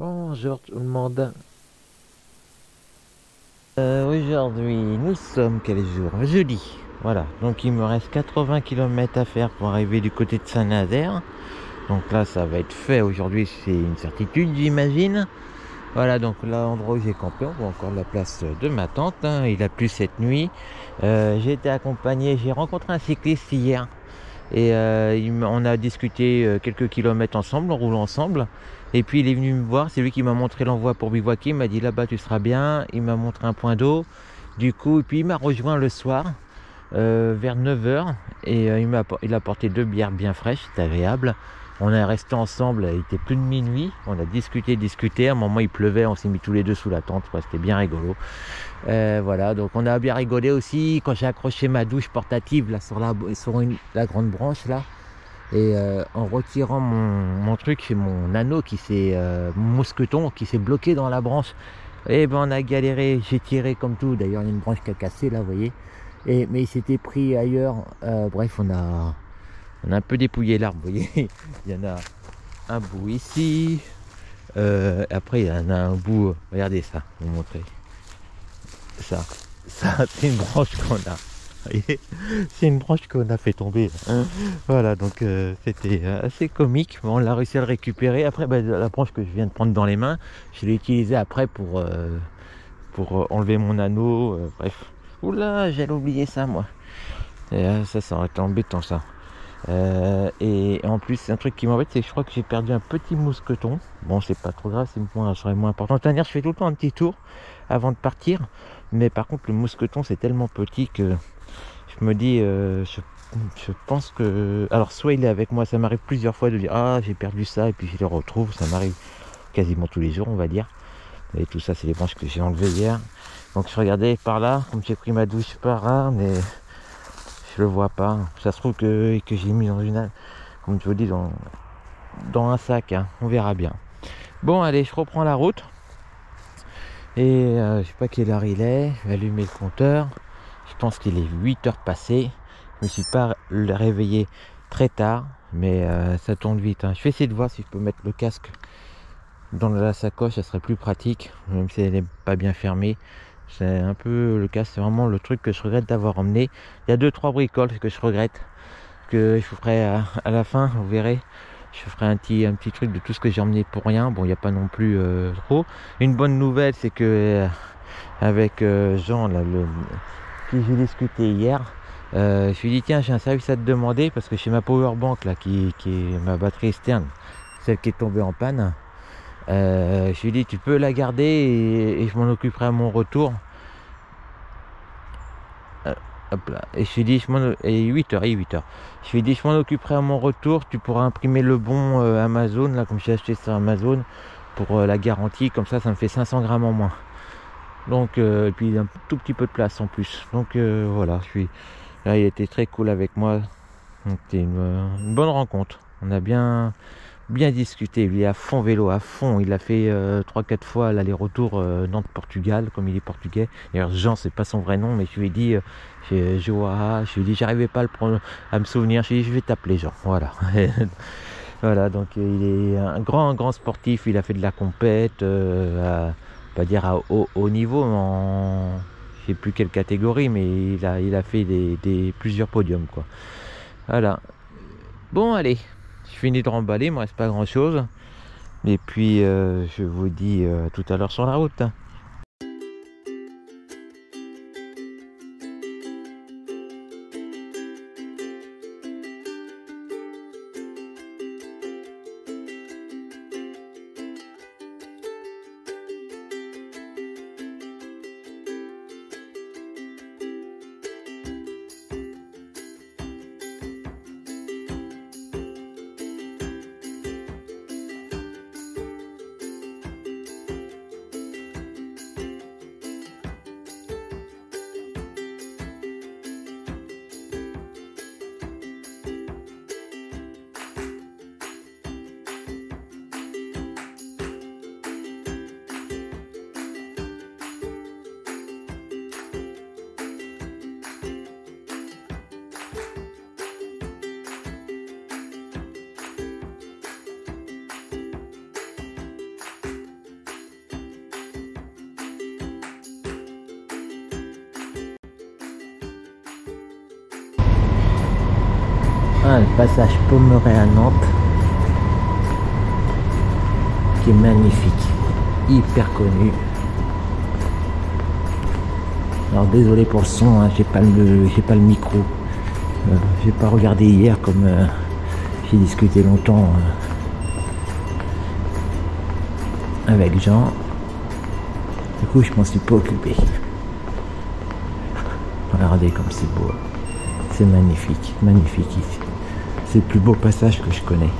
Bonjour tout le monde. Aujourd'hui, nous sommes quel jour? Jeudi. Voilà, donc il me reste 80 km à faire pour arriver du côté de Saint-Nazaire. Donc là, ça va être fait aujourd'hui, c'est une certitude, j'imagine. Voilà, donc l'endroit où j'ai campé, on voit encore la place de ma tente, hein. Il a plu cette nuit. J'ai été accompagné, j'ai rencontré un cycliste hier. Et on a discuté quelques kilomètres ensemble, on roule ensemble. Et puis il est venu me voir, c'est lui qui m'a montré l'endroit pour bivouaquer. Il m'a dit là-bas tu seras bien. Il m'a montré un point d'eau. Du coup, et puis il m'a rejoint le soir vers 9 h. Et il a apporté 2 bières bien fraîches, c'était agréable. On est resté ensemble, il était plus de minuit. On a discuté. À un moment il pleuvait, on s'est mis tous les deux sous la tente, quoi. C'était bien rigolo. Voilà, donc on a bien rigolé aussi quand j'ai accroché ma douche portative là sur la grande branche là. Et en retirant mon truc, c'est mon anneau mon mousqueton qui s'est bloqué dans la branche. Et ben on a galéré, j'ai tiré comme tout. D'ailleurs il y a une branche qui a cassé là, vous voyez. Mais il s'était pris ailleurs. Bref, on a un peu dépouillé l'arbre, vous voyez. Il y en a un bout ici. Après il y en a un bout. Regardez ça, je vais vous montrer. Ça c'est une branche qu'on a. Vous voyez, c'est une branche qu'on a fait tomber là. Voilà, donc c'était assez comique. Bon, on l'a réussi à le récupérer. Après, la branche que je viens de prendre dans les mains, je l'ai utilisée après pour enlever mon anneau. Bref. Oula, j'allais oublier ça, moi. Et, ça aurait été embêtant, ça. Et en plus, un truc qui m'embête, c'est que je crois que j'ai perdu un petit mousqueton. Bon, c'est pas trop grave, ça serait moins important. C'est-à-dire, je fais tout le temps un petit tour avant de partir. Mais par contre, le mousqueton, c'est tellement petit que je me dis, je pense que... Alors, soit il est avec moi, ça m'arrive plusieurs fois de dire, ah, j'ai perdu ça, et puis je le retrouve. Ça m'arrive quasiment tous les jours, on va dire. Et tout ça, c'est les branches que j'ai enlevées hier. Donc, je regardais par là, comme j'ai pris ma douche par là, mais je le vois pas. Ça se trouve que j'ai mis dans comme je vous dis, dans un sac, hein. On verra bien. Bon, allez, je reprends la route. Et je sais pas quelle heure il est. Je vais allumer le compteur. Je pense qu'il est 8 h passées. Je me suis pas réveillé très tard, mais ça tourne vite, hein. Je vais essayer de voir si je peux mettre le casque dans la sacoche, ça serait plus pratique, même si elle n'est pas bien fermée. C'est un peu le casque, c'est vraiment le truc que je regrette d'avoir emmené. Il y a 2-3 bricoles que je regrette, que je vous ferai à la fin, vous verrez. Je ferai un petit truc de tout ce que j'ai emmené pour rien. Bon, il n'y a pas non plus trop. Une bonne nouvelle, c'est que avec Jean, là, qui j'ai discuté hier, je lui ai dit tiens, j'ai un service à te demander parce que chez ma powerbank là, qui est ma batterie externe, celle qui est tombée en panne, je lui ai dit tu peux la garder et je m'en occuperai à mon retour. Hop là. Et je lui ai dit, 8 h, 8 h. Je lui ai dit, je m'en occuperai à mon retour. Tu pourras imprimer le bon Amazon, là, comme j'ai acheté sur Amazon, pour la garantie. Comme ça me fait 500 grammes en moins. Donc, et puis un tout petit peu de place en plus. Donc, voilà, là, il était très cool avec moi. C'était une bonne rencontre. On a bien discuté. Il est à fond vélo, à fond. Il a fait 3-4 fois l'aller-retour Nantes-Portugal, comme il est portugais. D'ailleurs, Jean, c'est pas son vrai nom, mais je lui ai dit, Joa, je lui ai dit, j'arrivais pas à me souvenir. Je lui ai dit, je vais t'appeler Jean. Voilà. Voilà, donc il est un grand sportif. Il a fait de la compète, pas dire à haut niveau, je sais plus quelle catégorie, mais il a fait plusieurs podiums, quoi. Voilà. Bon, allez. Je finis de remballer, il me reste pas grand chose. Et puis je vous dis tout à l'heure sur la route. Ah, le passage Pommeraye à Nantes, qui est magnifique, hyper connu. Alors désolé pour le son, hein, j'ai pas le micro. J'ai pas regardé hier comme j'ai discuté longtemps avec Jean. Du coup, je m'en suis pas occupé. Regardez comme c'est beau. C'est magnifique, magnifique ici. C'est le plus beau passage que je connais.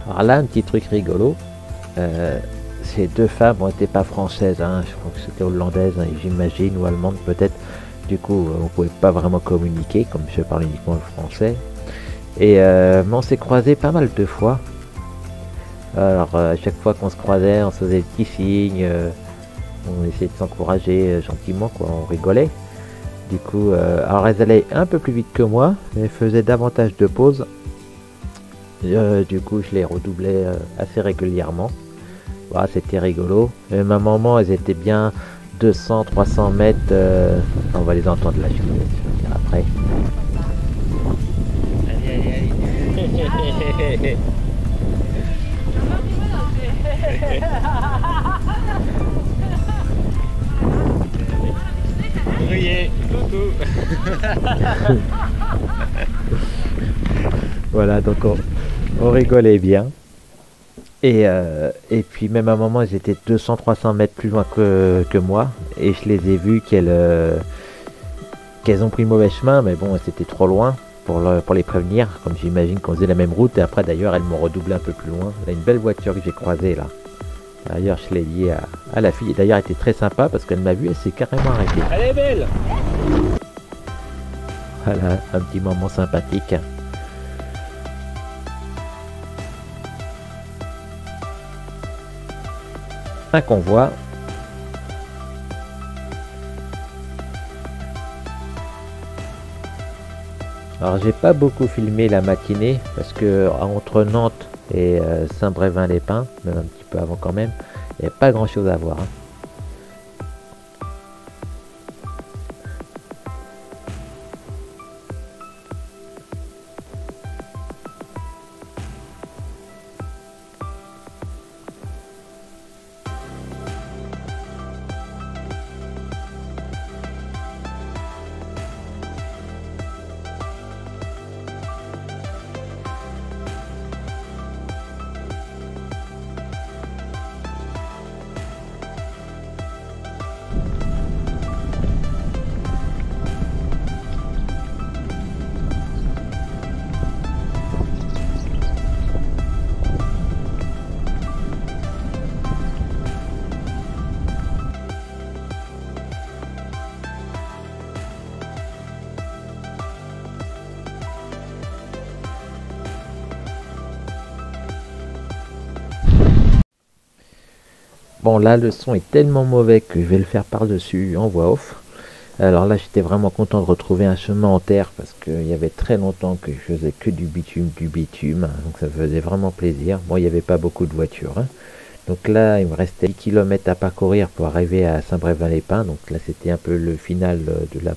Alors là, un petit truc rigolo. Ces deux femmes n'étaient pas françaises, hein, je crois que c'était hollandaise, hein, j'imagine, ou allemande peut-être. Du coup, on ne pouvait pas vraiment communiquer, comme je parle uniquement le français. Et mais on s'est croisés pas mal de fois. Alors, à chaque fois qu'on se croisait, on se faisait des petits signes, on essayait de s'encourager gentiment, quoi, on rigolait. Du coup, alors elles allaient un peu plus vite que moi, mais elles faisaient davantage de pauses. Du coup, je les redoublais assez régulièrement. Voilà, c'était rigolo. Même à un moment, elles étaient bien 200-300 mètres. On va les entendre là, je vais dire après. Riez, coucou. Voilà, donc on rigolait bien. Et puis même à un moment, elles étaient 200-300 mètres plus loin que moi. Et je les ai vues qu'elles ont pris le mauvais chemin. Mais bon, c'était trop loin pour les prévenir. Comme j'imagine qu'on faisait la même route. Et après d'ailleurs, elles m'ont redoublé un peu plus loin. Là, une belle voiture que j'ai croisée là. D'ailleurs, je l'ai liée à la fille. Et d'ailleurs, elle était très sympa parce qu'elle m'a vu, elle s'est carrément arrêtée. Elle est belle. Voilà, un petit moment sympathique. Un convoi. Alors j'ai pas beaucoup filmé la matinée parce que entre Nantes et Saint-Brévin-les-Pins, même un petit peu avant quand même, il n'y avait pas grand chose à voir, hein. Bon, là, le son est tellement mauvais que je vais le faire par-dessus en voix off. Alors là, j'étais vraiment content de retrouver un chemin en terre parce qu'il y avait très longtemps que je faisais que du bitume. Donc ça me faisait vraiment plaisir. Bon, il n'y avait pas beaucoup de voitures, hein. Donc là, il me restait 10 km à parcourir pour arriver à Saint-Brévin-les-Pins. Donc là, c'était un peu le final de la,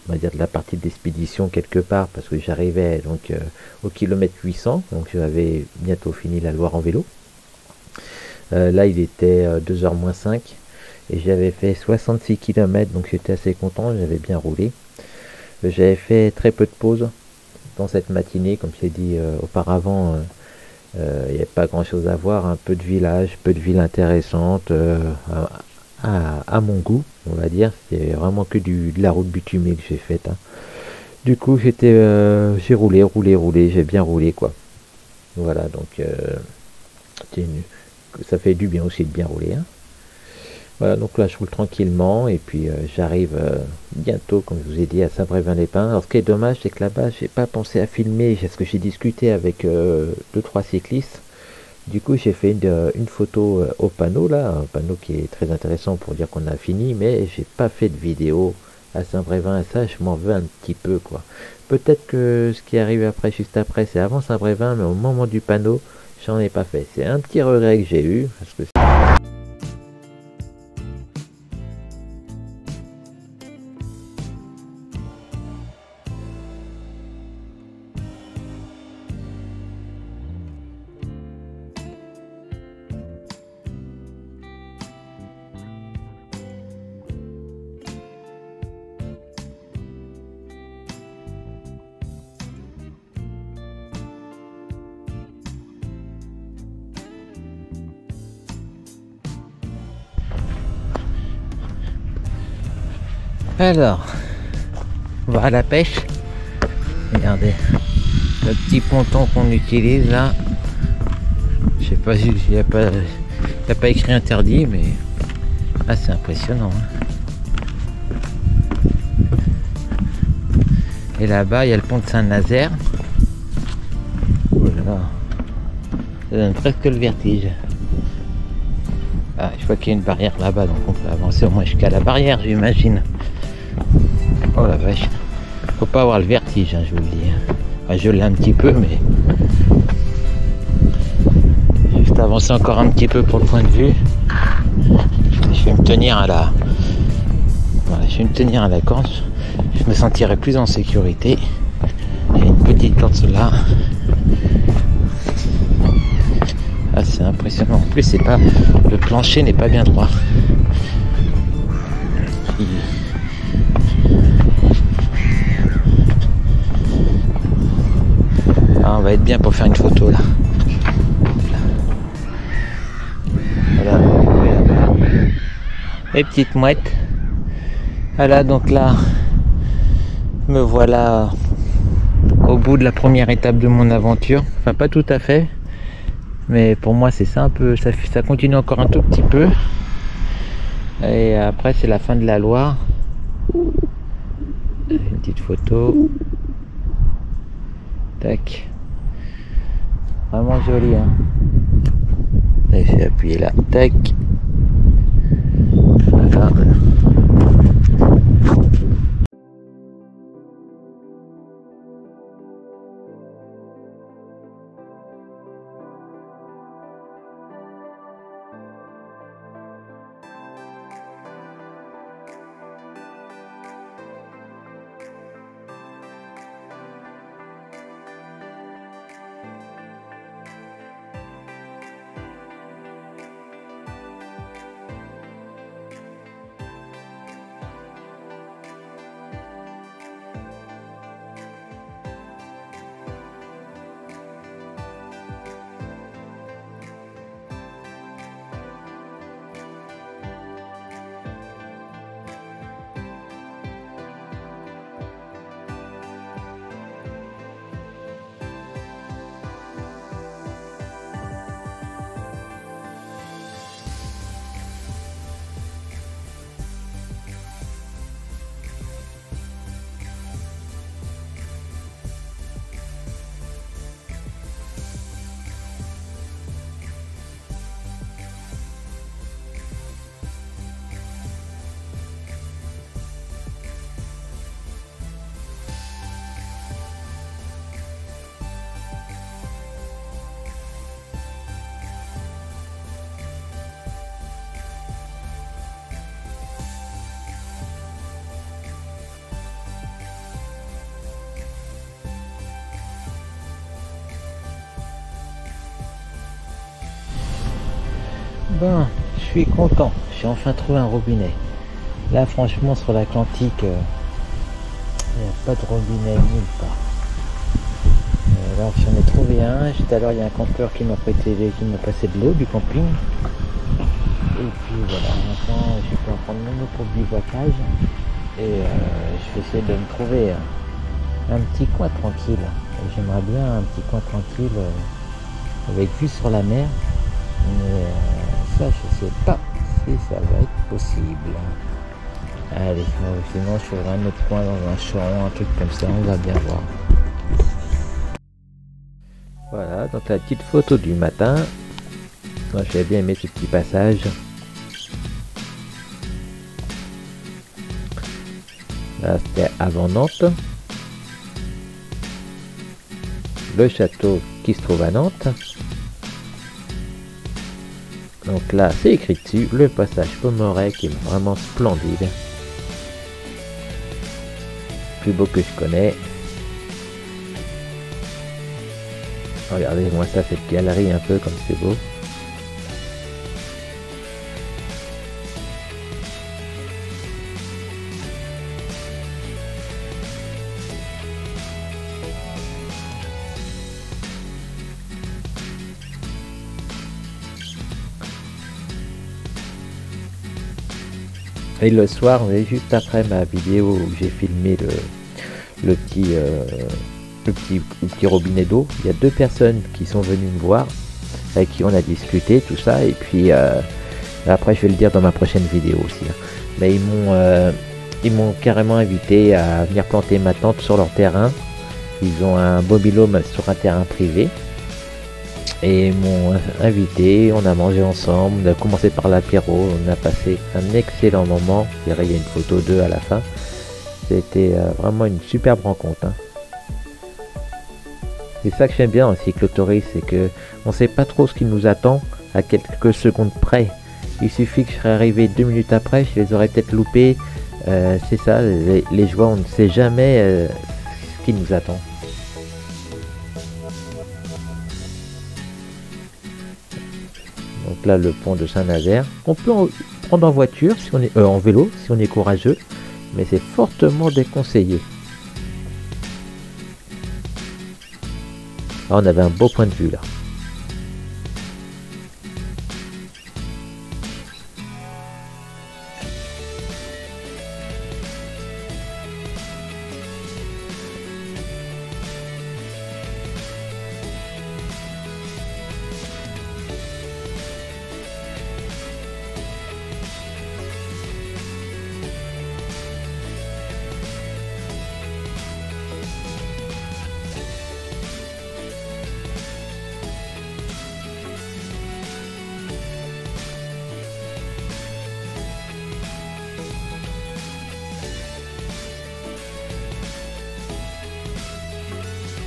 on va dire, de la partie d'expédition quelque part parce que j'arrivais donc au kilomètre 800. Donc j'avais bientôt fini la Loire en vélo. Là, il était 2h moins 5 et j'avais fait 66 km, donc j'étais assez content, j'avais bien roulé. J'avais fait très peu de pauses dans cette matinée, comme j'ai dit auparavant. Il n'y avait pas grand chose à voir, un peu de village, peu de villes intéressantes à mon goût, on va dire. C'est vraiment que de la route bitumée que j'ai faite, hein. Du coup, j'ai roulé, j'ai bien roulé quoi. Voilà, donc ça fait du bien aussi de bien rouler, hein. Voilà, donc là je roule tranquillement et puis j'arrive bientôt, comme je vous ai dit, à Saint-Brévin-les-Pins. Alors ce qui est dommage, c'est que là-bas, j'ai pas pensé à filmer parce que j'ai discuté avec 2-3 cyclistes. Du coup, j'ai fait une photo au panneau, là, un panneau qui est très intéressant pour dire qu'on a fini, mais j'ai pas fait de vidéo à Saint-Brévin et ça, je m'en veux un petit peu, quoi. Peut-être que ce qui arrive après, juste après, c'est avant Saint-Brévin, mais au moment du panneau, j'en ai pas fait. C'est un petit regret que j'ai eu, parce que alors, on va à la pêche. Regardez, le petit ponton qu'on utilise là. Je sais pas si il n'y a pas écrit interdit, mais ah, c'est impressionnant, hein. Et là-bas, il y a le pont de Saint-Nazaire. Oh là là, ça donne presque le vertige. Ah, je vois qu'il y a une barrière là-bas, donc on peut avancer au moins jusqu'à la barrière, j'imagine. Oh la vache, faut pas avoir le vertige, hein, je vous le dis. Enfin, je l'ai un petit peu, mais juste avancer encore un petit peu pour le point de vue. Je vais me tenir à la, voilà, je vais me tenir à la corde. Je me sentirai plus en sécurité. Il y a une petite corde là. Ah, c'est impressionnant. En plus, c'est pas, le plancher n'est pas bien droit. Ah, on va être bien pour faire une photo là. Voilà, les petites mouettes. Voilà, donc là, me voilà au bout de la première étape de mon aventure. Enfin, pas tout à fait, mais pour moi, c'est ça un peu. Ça continue encore un tout petit peu. Et après, c'est la fin de la Loire. Une petite photo. Tac. Vraiment joli, hein. Et je vais appuyer là. Tac. Voilà. Bon, je suis content, j'ai enfin trouvé un robinet. Là franchement sur l'Atlantique, il n'y a pas de robinet nulle part. Alors j'en ai trouvé un, tout à l'heure il y a un campeur qui m'a passé de l'eau du camping. Et puis voilà, maintenant je vais prendre mon eau pour le bivouacage. Et je vais essayer de me trouver un petit coin tranquille. J'aimerais bien un petit coin tranquille avec vue sur la mer. Mais ça je sais pas si ça va être possible. Allez, sinon je ferai un autre coin dans un champ, un truc comme ça, on va bien voir. Voilà, donc la petite photo du matin. Moi j'ai bien aimé ce petit passage. Là c'était avant Nantes. Le château qui se trouve à Nantes. Donc là c'est écrit dessus, le passage Pommerais qui est vraiment splendide. Plus beau que je connais. Regardez-moi ça, cette galerie un peu comme c'est beau. Et le soir, on est juste après ma vidéo où j'ai filmé le petit robinet d'eau. Il y a 2 personnes qui sont venues me voir, avec qui on a discuté, tout ça. Et puis après, je vais le dire dans ma prochaine vidéo aussi. Mais ils m'ont carrément invité à venir planter ma tente sur leur terrain. Ils ont un mobil-home sur un terrain privé. Et ils m'ont invité, on a mangé ensemble, on a commencé par l'apéro, on a passé un excellent moment. Vous verrez, il y a une photo d'eux à la fin. C'était vraiment une superbe rencontre. C'est ça que j'aime bien aussi avec l'autoriste, c'est que on sait pas trop ce qui nous attend à quelques secondes près. Il suffit que je serais arrivé 2 minutes après, je les aurais peut-être loupés. C'est ça, les joies, on ne sait jamais ce qui nous attend. Donc là, le pont de Saint-Nazaire. On peut prendre en voiture, si on est en vélo, si on est courageux, mais c'est fortement déconseillé. Ah, on avait un beau point de vue là.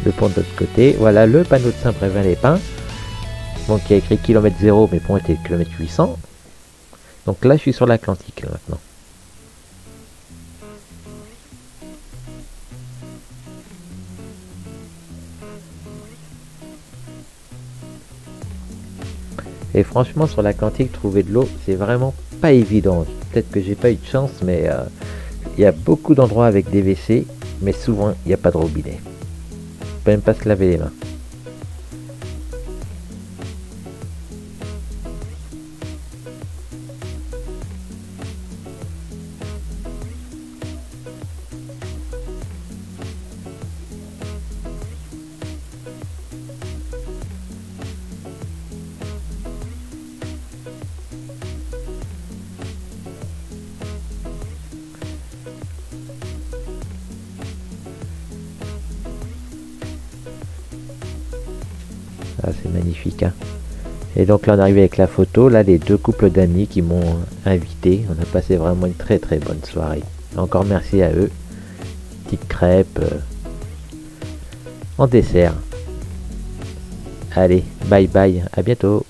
Le pont de l'autre côté, voilà le panneau de Saint-Brévin-les-Pins, donc qui a écrit kilomètre 0, mais pont était kilomètre 800. Donc là je suis sur l'Atlantique maintenant. Et franchement sur l'Atlantique, trouver de l'eau c'est vraiment pas évident. Peut-être que j'ai pas eu de chance, mais il y a beaucoup d'endroits avec des WC, mais souvent il n'y a pas de robinet. On peut même pas se laver les mains. Ah, c'est magnifique, hein. Et donc là on est arrivé avec la photo, là les 2 couples d'amis qui m'ont invité. On a passé vraiment une très très bonne soirée. Encore merci à eux. Petite crêpe en dessert. Allez, bye bye, à bientôt.